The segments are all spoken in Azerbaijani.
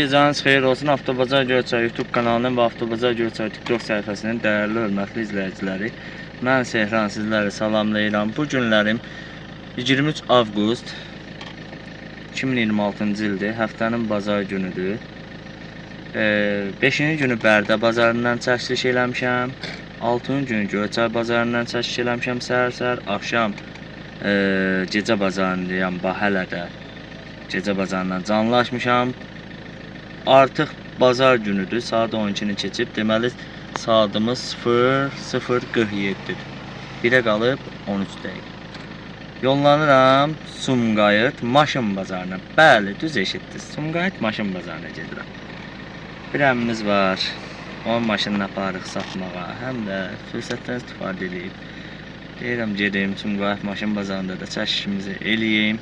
Gecəniz xeyir olsun. Avtobazar Göyçay YouTube kanalının və Avtobazar Göyçay TikTok səhifəsinin dəyərli, hörmətli izləyiciləri. Mən Sehran sizləri salamlayıram. Bu günlərim 23 avqust 2026-cı ildir. Həftənin bazar günüdür. 5-ci günü Bərdə bazarından çəkiliş eləmişəm. 6-cı günü Göyçay bazarından çəkiliş eləmişəm səhər-səhər. Axşam gecə bazarındayam. Hələ də gecə bazarından canlılaşmışam. Artıq bazar günüdür. Saat 12-ni keçib. Deməli saatımız 00:47-dir. 1-ə qalıb 13 dəqiqə. Yollanıram Sumqayıt maşın bazarına. Bəli, düz eşitdiniz. Sumqayıt maşın bazarına gedirəm. Bir əmimiz var. Onun maşınını aparırıq satmağa. Həm də fürsətdən istifadə edib. Deyirəm gedim Sumqayıt maşın bazarında da çəkişimizi eləyim.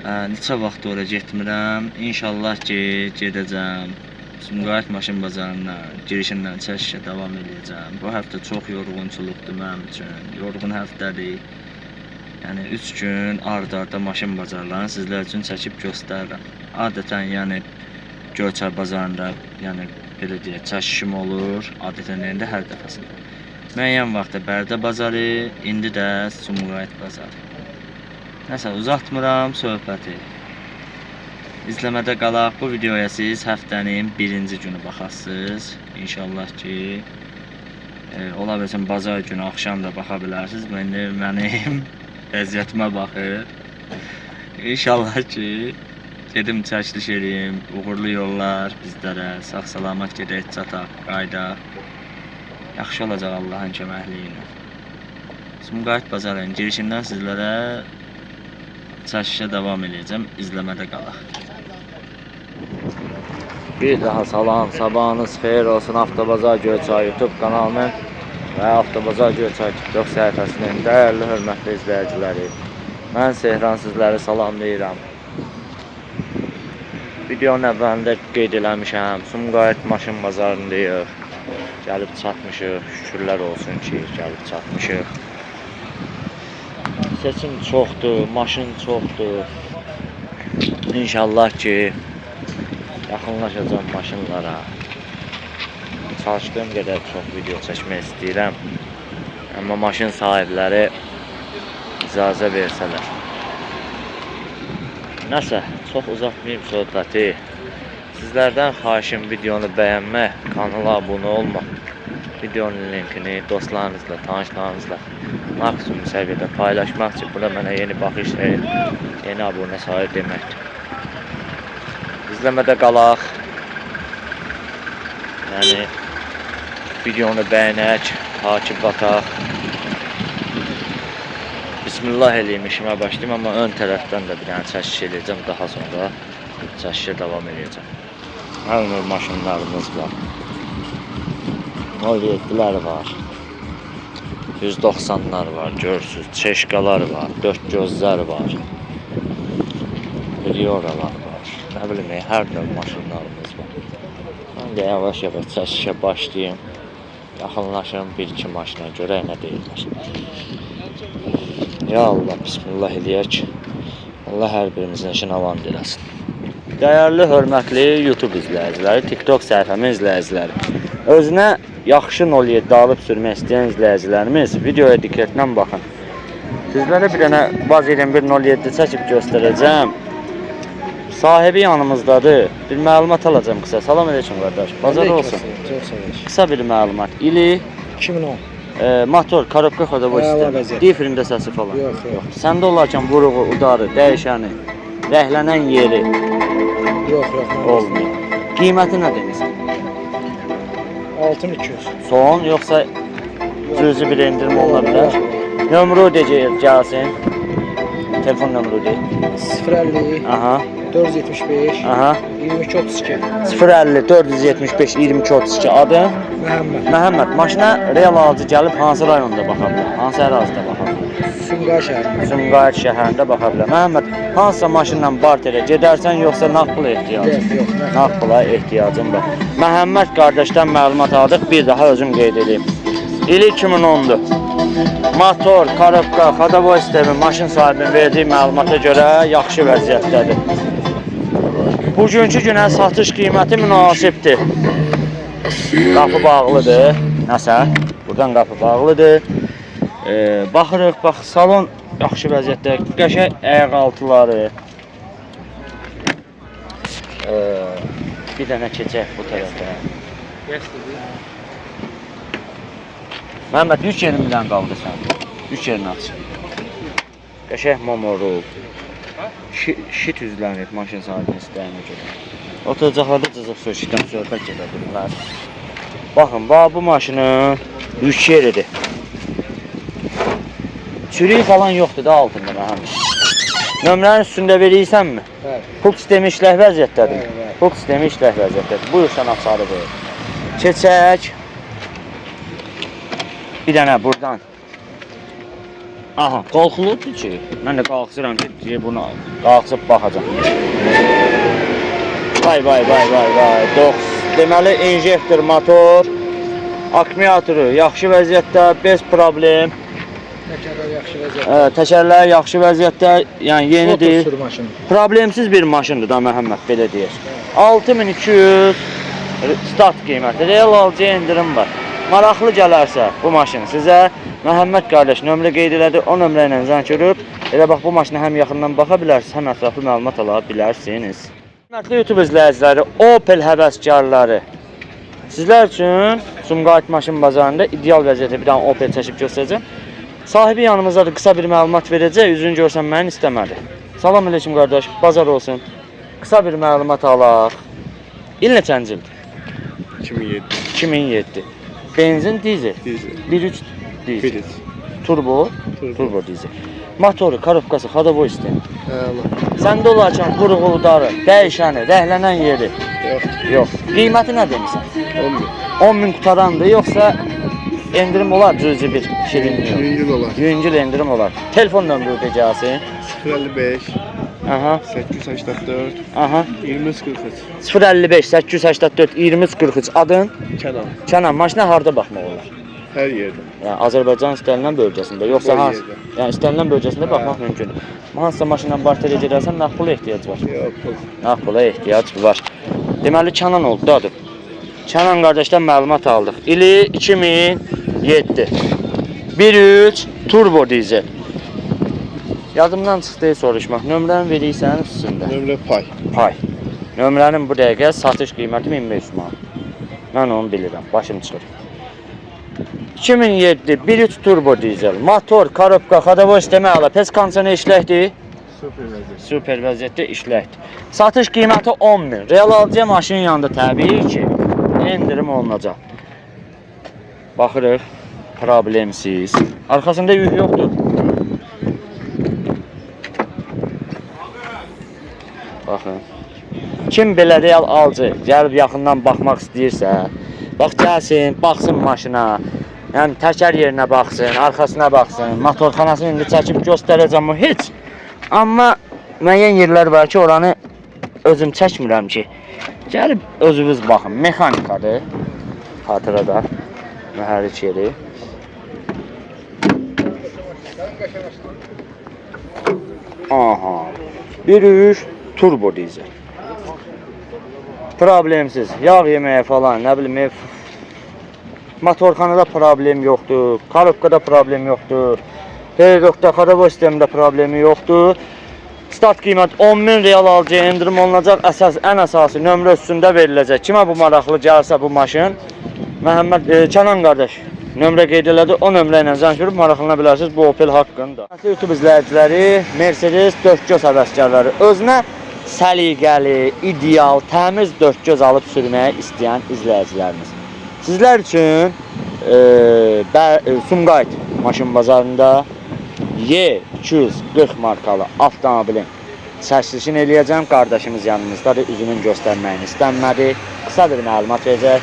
Neçə vaxt ora getmirəm. İnşallah ki gedəcəm. Sumqayıt maşın bazarına girişindən çəkişə davam edəcəm. Bu həftə çox yorğunçuluqdur mənim üçün. Yorğun həftədir. Yəni 3 gün ard-arda maşın bazarlarını sizlər üçün çəkib göstərirəm. Adətən yəni Göyçay bazarında yəni belə deyək çəkişim olur. Adətən indi hər dəfəsində. Müəyyən vaxtda Bərdə bazarı, indi də Sumqayıt bazarı. Nəsə uzatmıram söhbəti. İzləmədə qalaq. Bu videoya siz həftənin 1-ci günü baxasınız. İnşallah ki ola bilsin bazar günü axşam da baxa bilərsiniz. Mənim vəziyyətimə baxır. İnşallah ki gedim çəkiliş edeyim. Uğurlu yollar bizlərə. Sağ-salamat gedək, çataq, qaydaq. Yaxşı olacaq Allahın köməkliyi ilə. Sumqayıt bazarının girişindən sizlərə çəkişə davam edəcəm. İzləmədə qalaq. Bir daha salam, sabahınız xeyir olsun. Avtobazar Göyçay YouTube kanalının və Avtobazar Göyçay TikTok səhifəsinin dəyərli, hörmətli izləyiciləri. Mən Sehran sizləri salamlayıram. Videonun əvvəlində qeyd eləmişəm. Sumqayıt maşın bazarındayıq. Gəlib çatmışıq. Şükürlər olsun ki, gəlib çatmışıq. Seçim çoxdur, maşın çoxdur. İnşallah ki yaxınlaşacağım maşınlara. Çalışdığım qədər çox video çəkmək istəyirəm. Amma maşın sahibləri icazə versələr. Nəsə, çox uzatmayayım söhbəti. Sizlərdən xahişim videonu bəyənmək, kanala abunə olmaq. Videonun linkini dostlarınızla, tanışlarınızla maksimum səviyyədə paylaşmaq üçün bu da mənə yeni baxış, yeni abunə sayı deməkdir. İzləmədə qalaq. Yəni videonu bəyənək, takib ataq. Bismillah eləyim, işimə başlayayım, amma ön tərəfdən də bir dənə çəkiş eləyəcəm, daha sonra çəkişə davam eləyəcəm. Hər növ maşınlarımız var. 07'lər var. 190'lar var, görsüz. Çeşkalar var, dört gözlər var. Rioralar var. Nə bilim, hər növ maşınlarımız var. Mən də yavaş-yavaş çəkişə başlayayım. Yaxınlaşım bir-iki maşına görək nə deyirlər. Ya Allah, bismillah eləyək. Allah hər birimizin işini avan eləsin. Dəyərli, hörmətli YouTube izləyiciləri, TikTok səhifəmin izləyiciləri. Özünə yaxşı 07 alıb sürmək istəyən izləyicilərimiz videoya diqqətlə baxın. Sizlərə bir dənə Vaz 2107 çəkib göstərəcəm. Sahibi yanımızdadır. Bir məlumat alacağım qısa. Salam aleyküm qardaş. Bazar olsun. Qısa bir məlumat. İli 2010. Motor, korobka xodovoy sistemi. Difrində səsi falan. Yox. Səndə olarkən vuruğu, udarı, dəyişəni, rəhlənən yeri Yox. olmuyor. Qiyməti nə demişsən? 6200. Son yoxsa cüzi bir endirim ola bilər? Nömrə deyəcək gəlsin. Telefon nömrə deyək. 050 Aha. 475 Aha. 2232. 050 475 2232 adı Məhəmməd. Maşına real alıcı gəlib hansı rayonda baxa bilər? Hansı ərazidə baxa bilər? Sumqayıt şəhərində. Sumqayıt şəhərində baxa bilər. Məhəmməd, hansısa maşınla barterə gedərsən yoxsa naqbla ehtiyacın? Yox. Naqbla ehtiyacın var. Məhəmməd qardaşdan məlumat aldıq. Bir daha özüm qeyd edeyim. İli 2010'dur. Motor, korobka, xodovoy sistemi maşın sahibinin verdiyi məlumata görə yaxşı vəziyyətdədir. Bugünkü günə satış qiyməti münasibdir. Qapı bağlıdır. Nəsə, buradan qapı bağlıdır. Baxırıq, bax, salon yaxşı vəziyyətdə, qəşəng ayaq altıları. Bir dənə keçək bu tərəfə. Məhəmməd, yük yerimdən qaldı sən. Yük yerini aç. Qəşəng momorul. Şit üzlənib maşın sahibinin istəyinə görə. Oturacaqlarda cızıq söhbətdən söhbət gedə bilirlər. Baxın, bu maşının yük yeridir. Çürük falan yoxdur da altında Məhəmməd. Nömrənin üstündə verirsənmi? Bəli. Pul sistemi işləh vəziyyətdədir. Bəli. Pul sistemi işləh vəziyyətdədir. Buyur sən açarı ver. Keçək. Bir dənə buradan. Aha, qalxılıbdır ki. Mən də qalxıram ki, bunu qalxıb baxacam. Vay. Deməli, injektor, motor, akkumulatoru yaxşı vəziyyətdə, bez problem. Təkərlər yaxşı vəziyyətdə. Təkərlər yaxşı vəziyyətdə, yəni yenidir. Motor maşını. Problemsiz bir maşındır da Məhəmməd, belə deyək. 6200 start qiyməti, real alıcı endirim var. Maraqlı gələrsə bu maşın sizə Məhəmməd qardaş nömrə qeyd elədi, o nömrə ilə zəng edib, elə bax bu maşına həm yaxından baxa bilərsiniz, həm ətraflı məlumat ala bilərsiniz. Hörmətli YouTube izləyiciləri, Opel həvəskarları, sizlər üçün Sumqayıt maşın bazarında ideal vəziyyətdə bir dənə Opel çəkib göstərəcəm. Sahibi yanımızdadır, qısa bir məlumat verəcək, üzünü görsən məni istəmədi. Salam aleyküm qardaş, bazar olsun. Qısa bir məlumat alaq. İl neçənci ildir? 2007. Benzin, dizel. 1.3 dizel. Turbo dizel. Motoru, korobkası, xadavoy sistemi. Səndə olarkən qurğuldarı, dəyişəni, rəhlənən yeri. Yox. Qiyməti nə demişsən? 10.000 qutarandır, yoxsa endirim olar cüzi bir şirinlik? Yüngül endirim olar. Telefon nömrü deyəcəksin? 055 Aha. 884 Aha. 2343 055 884 2343 adın? Kenan. Kənan, maşına harda baxmaq olar? Hər yerdə. Yəni Azərbaycan istənilən bölgəsində, yoxsa Hər hansı? yerdə. Yəni istənilən bölgəsində baxmaq mümkün. Hansısa maşınla barterə gedərsən, nağd pula ehtiyac var. Yox, pul. Nağd pula ehtiyac var. Deməli Kənan oldu dadır. Kənan qardaşdan məlumat aldıq. İli 2007. 1.3 turbo dizel. Yadımdan çıxdı soruşmaq. Nömrəni verirsən üstündə. Nömrə pay. Pay. Nömrənin bu dəqiqə satış qiyməti 1500 manat. Mən onu bilirəm, başım çıxır. 2007 1.3 turbo dizel. Motor, korobka, xadavoy sistemi əla. Pes kondisioner işləkdir. Super vəziyyətdə işləkdir. Satış qiyməti 10.000. Real alıcıya maşının yanında təbii ki, endirim olunacaq. Baxırıq, problemsiz. Arxasında yük yoxdur. Baxın. Kim belə real alıcı gəlib yaxından baxmaq istəyirsə, bax gəlsin, baxsın maşına. Yəni təkər yerinə baxsın, arxasına baxsın, motorxanasını indi çəkib göstərəcəm o heç. Amma müəyyən yerlər var ki, oranı özüm çəkmirəm ki. Gəlib özünüz baxın, mexanikadır. Xatırada mühərrik yeri. Aha. 1.3 turbo dizel. Problemsiz. Yağ yeməyə falan, nə bilim, motorxanada problem yoxdur, korobkada problem yoxdur, periodda, xadavoy sistemində problemi yoxdur. Start qiymət 10.000 real alıcıya endirim olunacaq. Ən əsası nömrə üstündə veriləcək. Kimə bu maraqlı gəlsə bu maşın, Məhəmməd Kənan qardaş nömrə qeyd elədi. O nömrə ilə zəng verib maraqlana bilərsiniz bu Opel haqqında. YouTube izləyiciləri, Mercedes dörtgöz həvəskarları özünə səliqəli, ideal, təmiz dörtgöz alıb sürməyə istəyən izləyicilərimiz. Sizlər üçün Sumqayıt maşın bazarında Y240 markalı avtomobilin çəkilişini eləyəcəm. Qardaşımız yanımızdadır, üzünün göstərməyini istənmədi. Qısa bir məlumat verəcək.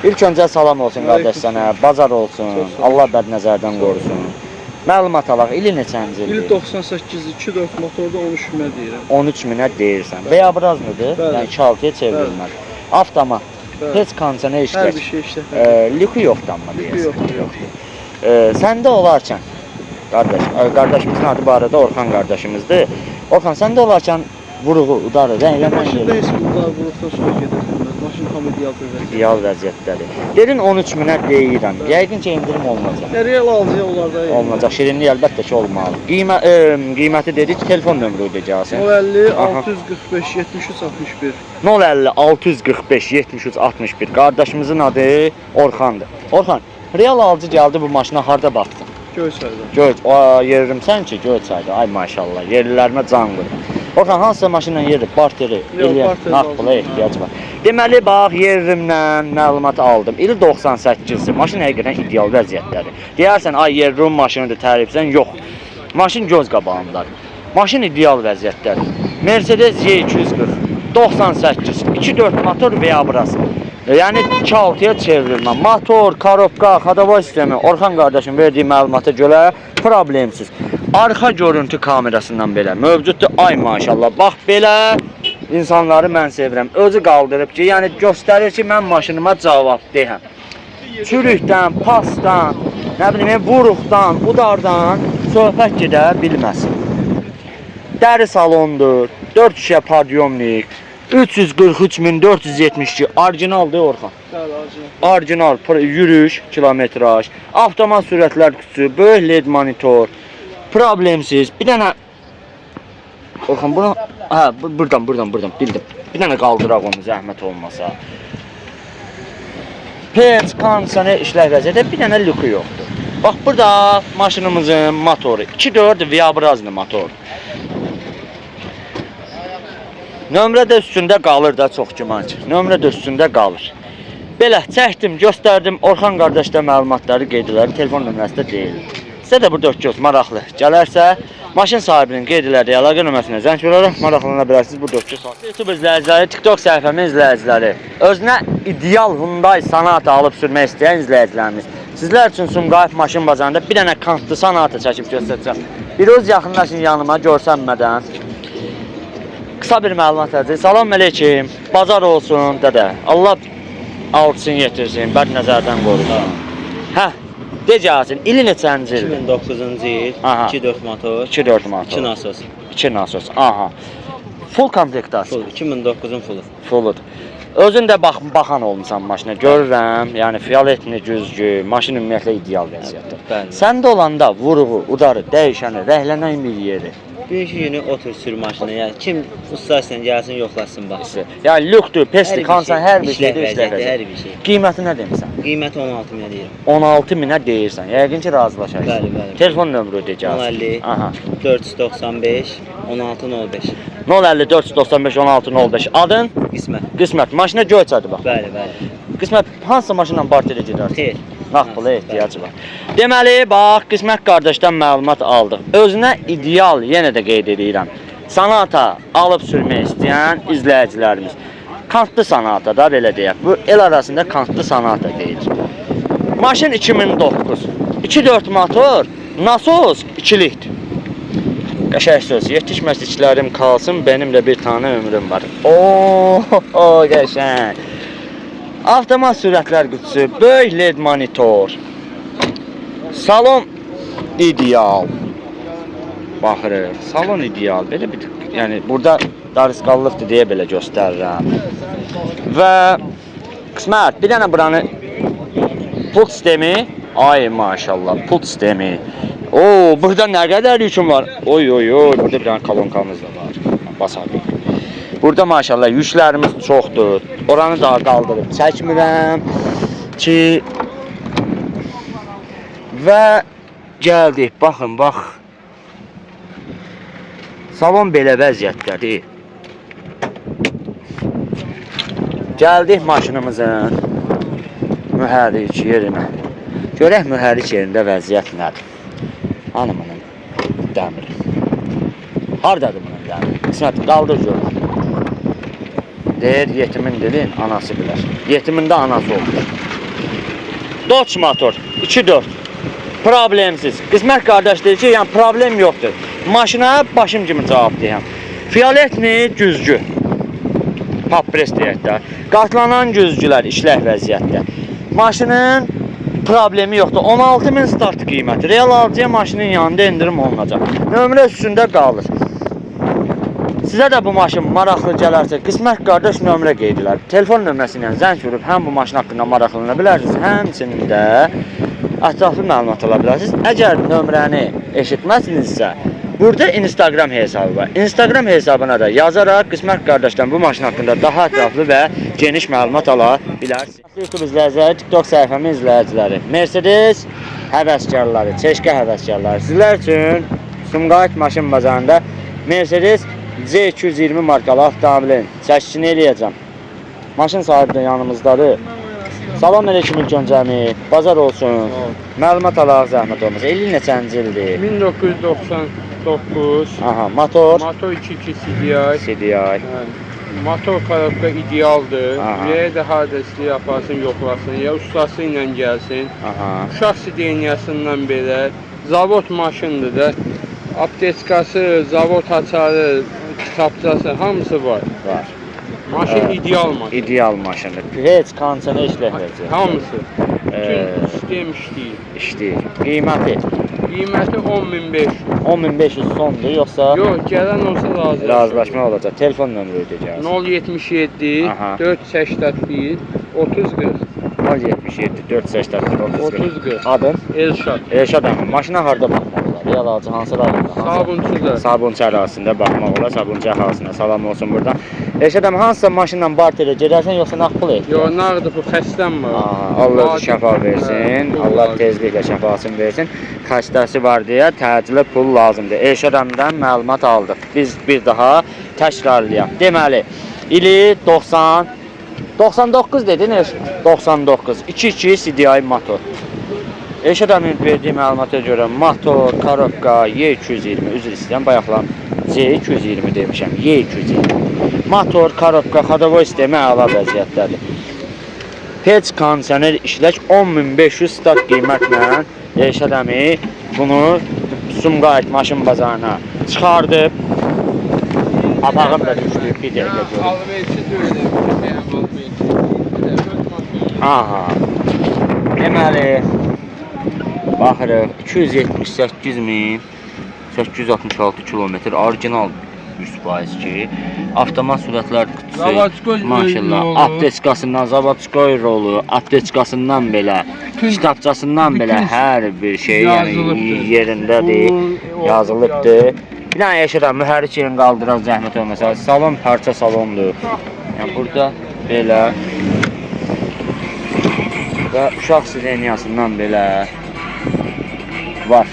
İlk öncə salam olsun qardaş sənə, bazar olsun, Allah bəd nəzərdən qorusun. Məlumat alaq, ili neçənci ildir? İl 98, 2.4 motorda 13 minə deyirəm. 13 minə deyirsən. Beyabrazmıdır? Bəli. Yəni 2-6-ya çevrilməli. Avtomat, Bəli. heç kondisioner Hər işlək. bir şey işlək. Lükü yoxdur amma deyəsən. Yoxdur. Səndə olarkən, qardaşımızın adı bu arada Orxan qardaşımızdır. Orxan, səndə olarkən vuruğu, udarı, rəhləmə Maşında heç bir uzaq vurursa sonra gedə bilməz. Maşın tam ideal vəziyyətdə. ideal vəziyyətdədir. Dedin 13 minə deyirəm. Yəqin ki, indirim olmayacaq. Real alıcıya onlarda Olmayacaq. Şirinlik əlbəttə ki, olmalı. Qiyməti dedik, telefon nömrə ödəyəcəksən. 050 Aha. 645 73 61. 050 645 73 61. Qardaşımızın adı Orxandır. Orxan, real alıcı gəldi bu maşına harda baxdın? Göysayda. Göç, yerim sən ki, Göyçayda. Ay maşallah, yerlilərimə can qurban. Orxan hansısa maşınla yeri, barteri, barteri naqd pula ehtiyac var. Deməli, bax, yerimdən məlumat aldım. İli 98-ci. Maşın həqiqətən ideal vəziyyətdədir. Deyərsən, ay yerrum maşınıdır, tərifsən, yox. Maşın göz qabağındadır. Maşın ideal vəziyyətdədir. Mercedes Y240, 98, 2.4 motor V-Abras. Yəni 2.6-ya çevrilmə, motor, korobka, xadava sistemi, Orxan qardaşım verdiyi məlumata görə problemsiz. Arxa görüntü kamerasından belə mövcuddur. Ay maşallah, bax belə insanları mən sevirəm. Özü qaldırıb ki, yəni göstərir ki, mən maşınıma cavabdehəm. Çürükdən, pasdan, nə bilim, vuruqdan, udardan söhbət gedə bilməsin. Dəri salondur, 4 şişə padyomnik, 343.472 orijinaldır Orxan. Bəli, orijinal. Orijinal yürüyüş, kilometraj, avtomat sürətlər kutusu, böyük LED monitor, problemsiz. Bir dənə Orxan bunu buradan bildim. Bir dənə qaldıraq onu zəhmət olmasa. Pec, kondisioner işlək vəziyyətdə bir dənə lüku yoxdur. Bax burada maşınımızın motoru 2.4 V-Abrazlı motor. Nömrə də üstündə qalır da, çox güman ki. Nömrə də üstündə qalır. Belə çəkdim, göstərdim. Orxan qardaşda məlumatları qeyd edirəm. Telefon nömrəsi də deyil. Sizə də bu 4 göz maraqlı gələrsə, maşın sahibinin qeyd elədiyi əlaqə nömrəsinə zəng verərək maraqlana bilərsiniz bu 4 göz. YouTube izləyiciləri, TikTok səhifəmin izləyiciləri, özünə ideal Hyundai Sonata alıb sürmək istəyən izləyicilərimiz, sizlər üçün Sumqayıt maşın bazarında bir dənə kantlı Sonata çəkib göstərəcəm. Bir öz yaxınlaşın yanıma görsənmədən. Qısa bir məlumat verəcək. Salam əleykum. Bazar olsun dədə. Allah alçın yetirsin, bəd nəzərdən qorusun. Hə, decəsin. İli neçənci il? 2009-cu il, Aha. 2.4 motor, 2.4 motor. 2 nasos. 2 nasos. Aha. Full komplektasiya. Full, 2009-un fullu. Fulludur. Özün də baxan olmusan maşına. Görürəm, yəni fiyaletini güzgü, maşın ümumiyyətlə ideal vəziyyətdə. Bəli. Səndə olanda vuruğu, udarı, dəyişəni, rəhlənən bir yeri. Bir iki günü otur sür maşını. Yəni kim ustasıyla gəlsin, yoxlasın baxsın. Yəni lükdür, pestik, hansan hər bir şeydə işlək işlək hər bir şey. Qiyməti nə demirsən? Qiyməti 16 minə deyirəm. 16 minə deyirsən. Yəqin ki, razılaşarsın. Bəli, bəli. Telefon nömrə ödəyəcəksən. 050 Aha. 495 1605. 050 495 1605. Adın? Qismət. Qismət. Maşına Göyçaydı bax. Bəli, bəli. Qismət hansı maşınla barterə gedərsən? Xeyr. Naqd pula ehtiyacı var. Deməli, bax, Qismət qardaşdan məlumat aldıq. Özünə ideal, yenə də qeyd edirəm. Sonata alıb sürmək istəyən izləyicilərimiz. Kantlı Sonata da belə deyək. Bu el arasında kantlı Sonata deyilir. Maşın 2009. 2.4 motor, nasos 2'likdir. Qəşəng söz. Yetişməzliklərim kalsın, benimlə bir tane ömrüm var. Oo, qəşəng. Avtomat sürətlər qutusu, böyük LED monitor. Salon ideal. Baxırıq. Salon ideal. Belə bir, yəni burada darısqallıqdır deyə belə göstərirəm. Və Qismət, bir dənə buranı pult sistemi. Ay maşallah, pult sistemi. Oo, burada nə qədər yüküm var? Oy, burada bir dənə kolonkamız da var. Basarıq. Burada maşallah yüklərimiz çoxdur. Oranı daha qaldırıb çəkmirəm ki. Və gəldik, baxın, bax. Salon belə vəziyyətdədir. Gəldik maşınımızın mühərrik yerinə. Görək mühərrik yerində vəziyyət nədir? Hanımının dəmiri. Hardadır bunun dəmiri? Qismət, qaldır görək. Deyir, yetimin dilin anası bilər. Yetimin də anası olur. Dodge motor, 2.4. Problemsiz. Qismət qardaş deyir ki, yəni problem yoxdur. Maşına başım kimi cavab deyəm. Fiyaletni güzgü. Pappres deyək də. Qatlanan güzgülər işlək vəziyyətdə. Maşının problemi yoxdur. 16.000 start qiyməti. Real alıcıya maşının yanında endirim olunacaq. Nömrə üstündə qalır. Sizə də bu maşın maraqlı gələrsə, qismət qardaş nömrə qeyd edilər. Telefon nömrəsi ilə zəng vurub həm bu maşın haqqında maraqlana bilərsiniz, həmçinin də ətraflı məlumat ala bilərsiniz. Əgər nömrəni eşitməsinizsə, burada Instagram hesabı var. Instagram hesabına da yazaraq qismət qardaşdan bu maşın haqqında daha ətraflı və geniş məlumat ala bilərsiniz. YouTube izləyiciləri, TikTok səhifəmin izləyiciləri, Mercedes həvəskarları, Çeşkə həvəskarları, sizlər üçün Sumqayıt maşın bazarında Mercedes C220 markalı avtomobilin çəkisini eləyəcəm. Maşın sahibi də yanımızdadır. Salam əleykum ilk öncəmi, bazar olsun. Məlumat alaq zəhmət olmasa. 50 neçənci ildir? 1999. Aha, motor. Motor 2.2 CDI. CDI. Motor korobka idealdır. Aha. Nereye de hadesli yaparsın, yoklasın. Ya ustası ilə gəlsin. Aha. Uşaq sideniyasından belə. Zavod maşındır da. Apteskası, zavod açarı, kitapçası hamısı var. Var. Maşın ideal maşın. İdeal maşındır. Heç kansana işləyəcək. Hamısı. Bütün sistem işləyir. İşləyir. Qiyməti Qiyməti 10.500. 10.500 sondur, yoxsa Yox, gələn olsa razılaşma olacaq. Telefon nömrə ödəyəcəksiniz. 077 Aha. 481 3040. 077 481 3040. Adın? Elşad. Elşad əmi. Maşına harda baxmaq olar? Real alıcı hansı rayonda? Sabunçuda. Sabunçu ərazisində baxmaq olar. Sabunçu əhalisine salam olsun buradan. Elşad əmi, hansısa maşınla barterə gedərsən, yoxsa nağd pul ehtiyat? Yox, nağdı bu xəstəm var. Allah şəfa versin. Allah tezliklə şəfasını versin. Xəstəsi var deyə təcili pul lazımdır. Elşad əmidən məlumat aldıq. Biz bir daha təkrarlayaq. Deməli, ili 99 dedin, 99. 2.2 CDI motor. Elşad əmin verdiyi məlumata görə motor, korobka, Y220, üzr istəyirəm, bayaqlar C220 demişəm, Y220. Motor, korobka, xadavoy sistemi əla vəziyyətdədir. Heç kondisioner işlək 10.500 start qiymətlə Elşad əmi bunu Sumqayıt maşın bazarına çıxardıb. Apağım da düşdü, bir dəqiqə görüm. Alverçi deyiləm. Aha. Deməli, baxırıq 278.866 kilometr orijinal 100% ki, avtomat sürətlər Zavodskoy qutusu, maşallah, rolu. apteskasından, zavodskoy rolu, apteskasından belə, kitabçasından belə hər bir şey yəni yerindədir, yazılıbdır. Bir dənə yaşadan mühərrik yerini qaldıraq zəhmət olmasa, salon parça salondur. Yəni burada belə və uşaq sideniyasından belə var.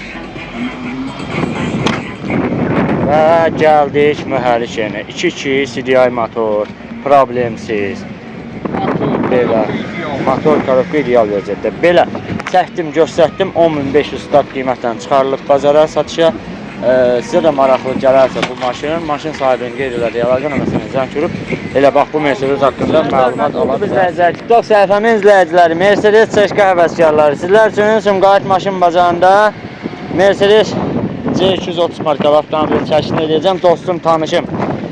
Və gəldik mühərrik yerinə. 2.2 CDI motor, problemsiz. Belə motor korobka ideal vəziyyətdə. Belə çəkdim, göstərdim 10.500 start qiymətdən çıxarılıb bazara satışa. Sizə də maraqlı gələrsə bu maşın sahibinin qeyd elədiyi əlaqə nömrəsini zəng vurub elə bax bu Mercedes haqqında məlumat ala bilərsiniz. TikTok səhifəmin izləyiciləri, Mercedes Çeşkə həvəskarları, sizlər üçün Sumqayıt maşın bazarında Mercedes C230 markalı avtomobil çəkisini edəcəm. Dostum, tanışım,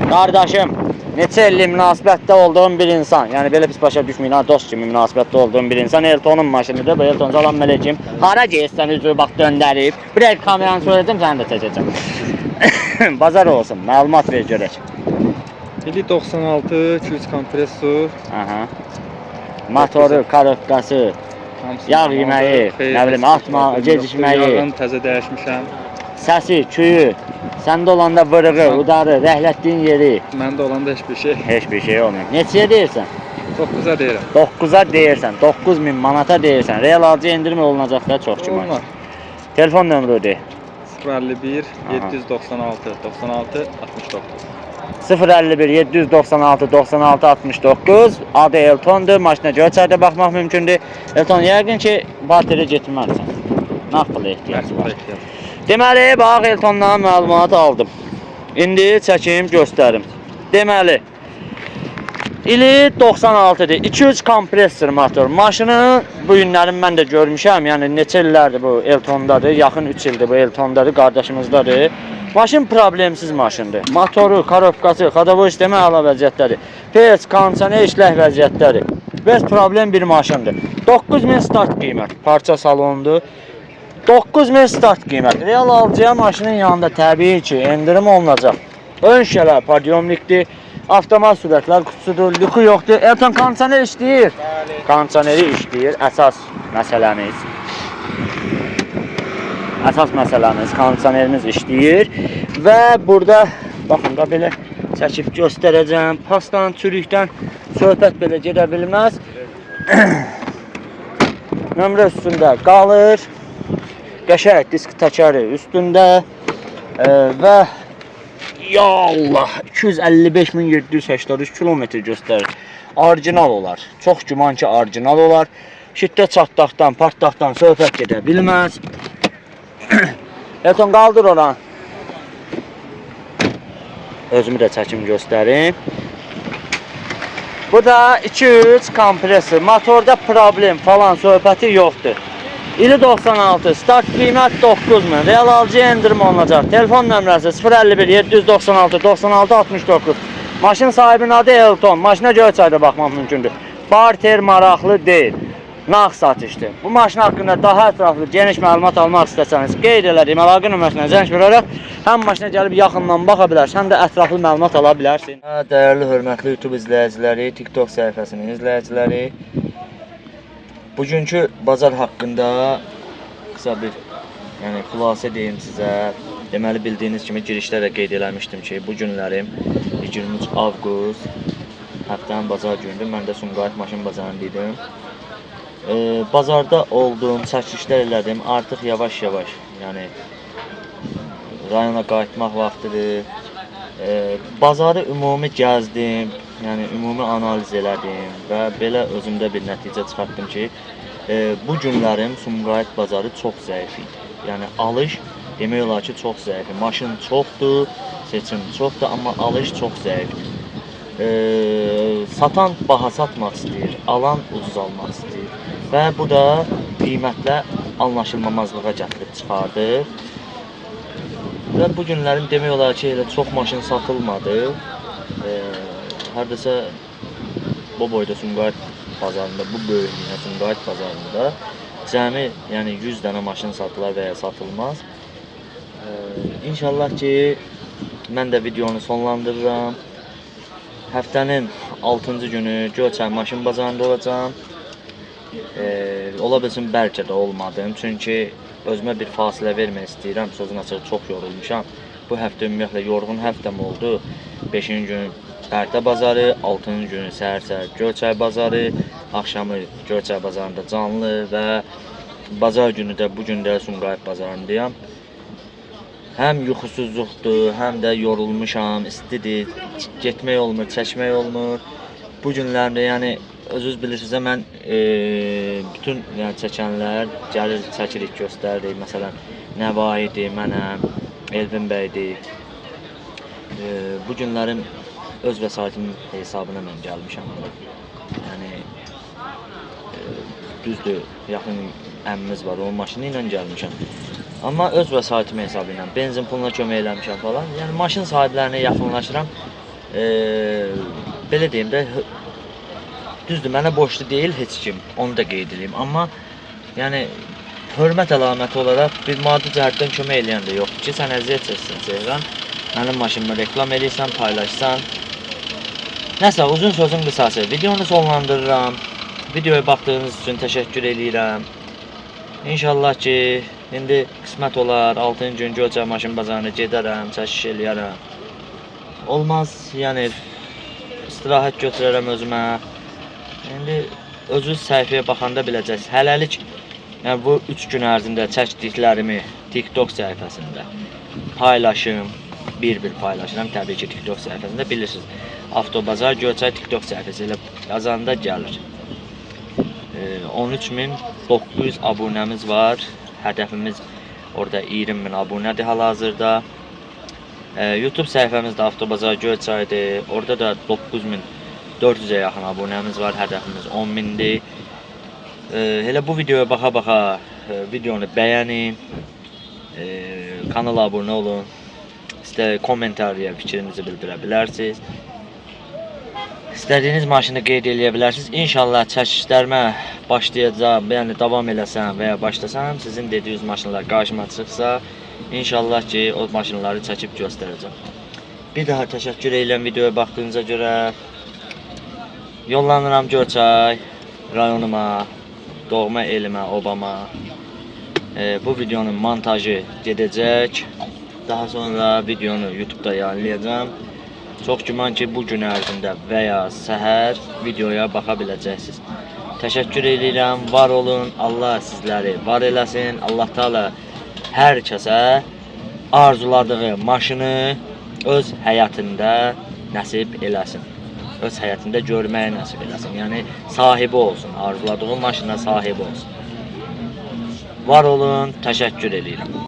qardaşım, neçə illik münasibətdə olduğum bir insan, yəni belə pis başa düşməyin, dost kimi münasibətdə olduğum bir insan. Elton'un maşınıdır. Bu Elton, salam əleykum. Hara geyirsən, üzrü bax döndərib. Bir el kameranı söyləyəcəm, səni də çəkəcəm. Bazar olsun, məlumat ver görək. İli 96, 200 kompresor. Aha. Motoru, korobkası, yağ yeməyi, nə bilim, atma, gecikməyi, Yağın təzə dəyişmişəm. səsi, küyü, səndə olanda vırığı, udarı, rəhlətdiyin yeri. Məndə olanda heç bir şey. Heç bir şey olmuyor. Neçəyə deyirsən? 9-a deyirəm. 9'a deyirsən, 9.000 manata deyirsən. Real alıcı endirim olunacaq da çox güman. Olmaz. Telefon nömrə de. 051 796 96 69. 051 796 96 69. Adı Elton'dur. Maşına göçərdə baxmaq mümkündür. Elton, yəqin ki, bateri getməlisən. Naqlı ehtiyacı var. Deməli, bax Elton'dan məlumat aldım. İndi çəkim, göstərim. Deməli, ili 96'dır. 2-3 kompresor motor. Maşını bu günlərin mən də görmüşəm. Yəni neçə illərdir bu Elton'dadır. Yaxın 3 ildir bu Elton'dadır, qardaşımızdadır. Maşın problemsiz maşındır. Motoru, korobkası, xadavoy sistemi əla vəziyyətdədir. Heç kondisioner işlək vəziyyətdədir. Bez problem bir maşındır. 9000 start qiymət. Parça salondur. 9000 start qiymət. Real alıcıya maşının yanında təbii ki, endirim olunacaq. Ön şələr podyomlikdir. Avtomat sürətlər qutusudur, lüku yoxdur. Elton kondisioner işləyir. Kondisioneri işləyir. Əsas məsələmiz kondisionerimiz işləyir. Və burada baxın da belə çəkib göstərəcəm. Pasdan, çürükdən söhbət belə gedə bilməz. Nömrə üstündə qalır. Qəşəng disk təkəri üstündə və ya Allah 255.783 kilometr göstərir. Orijinal olar. Çox güman ki, orijinal olar. Şiddət çatdaqdan, partdaqdan söhbət gedə bilməz. Elton qaldır oran. Özümü də çəkim göstərim. Bu da 2-3 kompresor. Motorda problem falan söhbəti yoxdur. İli 96, start qiymət 9000, real alıcıya endirim olunacaq. Telefon nömrəsi 051 796 96 69. Maşın sahibinin adı Elton. Maşına Göyçayda baxmaq mümkündür. Barter maraqlı deyil. Nağd satışdır. Bu maşın haqqında daha ətraflı, geniş məlumat almaq istəsəniz, qeyd elədiyim əlaqə nömrəsinə zəng verərək həm maşına gəlib yaxından baxa bilərsiniz, həm də ətraflı məlumat ala bilərsiniz. Dəyərli, hörmətli YouTube izləyiciləri, TikTok səhifəsinin izləyiciləri, bugünkü bazar haqqında qısa bir xülasə deyim sizə. Deməli, bildiyiniz kimi girişdə də qeyd eləmişdim ki, bu günlərim 23 avqust həftənin bazar gündür. Mən də Sumqayıt maşın bazarındaydım. Bazarda oldum, çəkilişlər elədim. Artıq yavaş-yavaş, rayona qayıtmaq vaxtıdır. Bazarı ümumi gəzdim, ümumi analiz elədim və belə özümdə bir nəticə çıxartdım ki, bu günlərim Sumqayıt bazarı çox zəif idi. Alış demək olar ki, çox zəif. Maşın çoxdur, seçim çoxdur, amma alış çox zəifdir. Satan baha satmaq istəyir, alan ucuz almaq istəyir. Və bu da qiymətlə anlaşılmamazlığa gətirib çıxardır. Və bu günlərim demək olar ki, elə çox maşın satılmadı. Hərdəsə bu boyda Sumqayıt bazarında, bu böyüklüyünə Sumqayıt bazarında cəmi 100 dənə maşın satılar və ya satılmaz. İnşallah ki, mən də videonu sonlandırıram. Həftənin 6-cı günü Göyçay maşın bazarında olacağam. Ola bilsin bəlkə də olmadım, çünki özümə bir fasilə vermək istəyirəm, sözün açığı çox yorulmuşam. Bu həftə ümumiyyətlə yorğun həftəm oldu. 5-ci gün Bərdə bazarı, 6-cı günü səhər-səhər Göyçay bazarı, axşamı Göyçay bazarında canlı və bazar günü də bu gün də Sumqayıt bazarındayam. Həm yuxusuzluqdur, həm də yorulmuşam, istidir, getmək olmur, çəkmək olmur. Bu günlərdə, özünüz bilirsiniz, mən bütün çəkənlər gəlir, çəkirik, göstəririk. Məsələn, Nəvaidir, mənəm, Elvin bəydir. Bu günlərim öz vəsaitimin hesabına mən gəlmişəm. Düzdür, yaxın əmmimiz var, onun maşını ilə gəlmişəm. Amma öz vəsaitim hesabı ilə, benzin puluna kömək eləmişəm falan. Maşın sahiblərinə yaxınlaşıram. Belə deyim də, düzdür, mənə borçlu deyil heç kim, onu da qeyd edeyim. Amma, hörmət əlaməti olaraq bir maddi cəhətdən kömək eləyən də yoxdur ki, sən əziyyət çəksin, Seyran. Mənim maşınımı reklam eləyirsən, paylaşsan. Nəsə, uzun sözün qısası, videonu sonlandırıram. Videoya baxdığınız üçün təşəkkür eləyirəm. İnşallah ki, indi qismət olar, 6-cı gün Göyçay maşın bazarına gedərəm, çəkiş eləyərəm. Olmaz, istirahət götürərəm özümə. İndi özünüz səhifəyə baxanda biləcəksiniz. Hələlik, bu 3 gün ərzində çəkdiklərimi TikTok səhifəsində paylaşım, bir-bir paylaşıram. Təbii ki, TikTok səhifəsində bilirsiniz. Avtobazar Göyçay TikTok səhifəsi ilə yazanda gəlir. 13.900 abunəmiz var. Hədəfimiz orada 20.000 abunədir hal-hazırda. YouTube səhifəmizdə Avtobazar Göyçaydır. Orada da 9.400-ə yaxın abunəmiz var. Hədəfimiz 10.000-dir. Elə bu videoya baxa-baxa videonu bəyənin. Kanala abunə olun. Kommentariya fikrinizi bildirə bilərsiniz. İstədiyiniz maşını qeyd eləyə bilərsiniz. İnşallah çəkişlərimə başlayacağım, davam eləsəm və ya başlasam, sizin dediyiniz maşınlar qarşıma çıxsa, İnşallah ki, o maşınları çəkib göstərəcəm. Bir daha təşəkkür edirəm videoya baxdığınıza görə. Yollanıram Göyçay rayonuma, doğma elimə, obama. Bu videonun montajı gedəcək. Daha sonra videonu YouTube'da yayınlayacağım. Çox güman ki, bu gün ərzində və ya səhər videoya baxa biləcəksiniz. Təşəkkür edirəm, var olun. Allah sizləri var eləsin. Allah Taala hər kəsə arzuladığı maşını öz həyatında nəsib eləsin. Öz həyatında görməyə nəsib eləsin. Yəni sahibi olsun, arzuladığı maşına sahibi olsun. Var olun, təşəkkür edirəm.